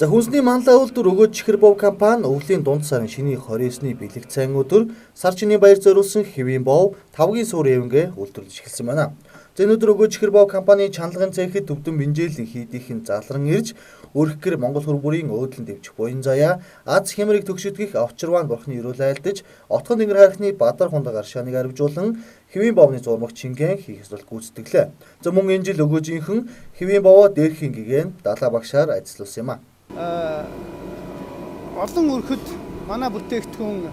За хүнсний манлай үйлдвэр өгөөж чихэр бов компани өвлийн дунд сарын шиний 29-ны бэлэг цайн өдөр сар чиний баяр зориулсан хэвийн бов тавгийн суур эвэнгээ үйлдвэрлэж эхэлсэн байна. За энэ өдөр өгөөж чихэр бов компани чанлагын цэхэд төвдөн бинжээлийн хийдийнхэн залран ирж өрхгөр Монгол хөр бүрийн өөдлөн дэвчих буян заяа аз хямрыг төгшөдгөх авчирваан бурхны өрөөл айлдаж отхон тэнгэр хайрхны бадар хундаг аршааныг арвижуулан хэвийн бовны зурмаг чингэн хийх ёслол гүйцэтгэлээ. За мөн энэ жил өгөөжийнхэн хэвийн бовоо дээрхийн гэгээн далаа багшаар ажиллуулсан юм а. Олон өрхөд манай бүтээгдэхүүн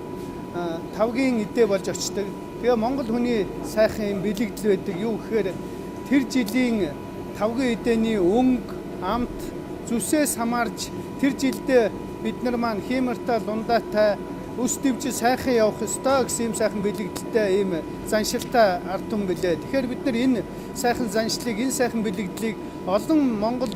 тавгийн эдээ болж очдог. Тэгээ Монгол хүний сайхан бэлэгдэл байдаг. Юу гэхээр тэр жилийн тавгийн эдээний өнгө, амт, зүсээс хамаарч тэр жилдээ бид нар маань хиймэртэй, лундаатай, өс дэвжил сайхан явах ёстой гэсэн юм сайхан бэлэгдэлтэй ийм заншилтай ард түмэн билээ. Тэгэхээр бид нар энэ сайхан заншлыг, энэ сайхан бэлэгдлийг олон Монгол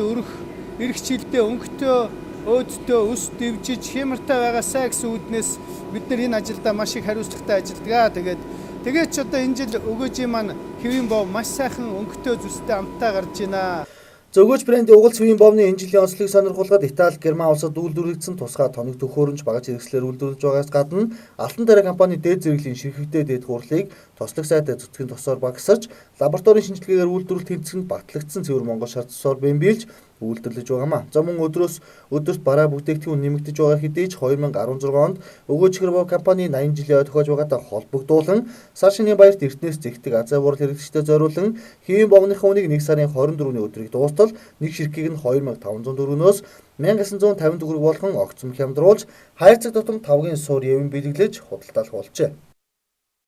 ирэх жилдээ өнгөтэй, өөдтэй, өс дэвжиж хиймэртэй байгаасаа гэсэн үүднээс бид нар энэ ажилдаа маш их хариуцлагатай ажилладаг. Тэгээд ч одоо энэ жил өгөөжийн маань хэвийн бов маш сайхан өнгөтэй, зүстэй, амттай гарч байна. Өгөөж брендийн угалц хэвийн бовны энэ жилийн онцлогийг сонирхуулгаад Итали, Герман улсад үйлдвэрлэгдсэн тусгай тоног төхөөрөмж багаж хэрэгслээр үйлдвэрлэж байгаас гадна Алтан дараа компани дээд зэрэглэлийн ширхэгтэй дээд хурлыг тослог сайтай зүтгэн тосоор багасарч лабораторийн шинжилгээгээр үйлдвэрлэлт тэнцэгэнд батлагдсан цэвэр Монгол шат цусоор бэмбийлж үйлдвэрлэж байгаамаа. За мөн өдөрт бараа бүтээгдэхүүн нэмэгдэж байгаа хэдий ч 2016 онд өгөөж чихэр бов компани 80 жилийн тохиож байгаатай холбогдуулан сар шинийн баярт эртнээс зэгтэг азаа бурал хэрэглэгчдэд зориулан хэвийн бовныхаа үнийг 1 сарын 24-ний өдрийг дуустал нэг ширхгийг нь 2500 төгрөгнөөс 1950 төгрөг болгон огцом хямдруулж хайрцаг тутам тавгийн суур явын бэлэглэж худалдаалах болжээ.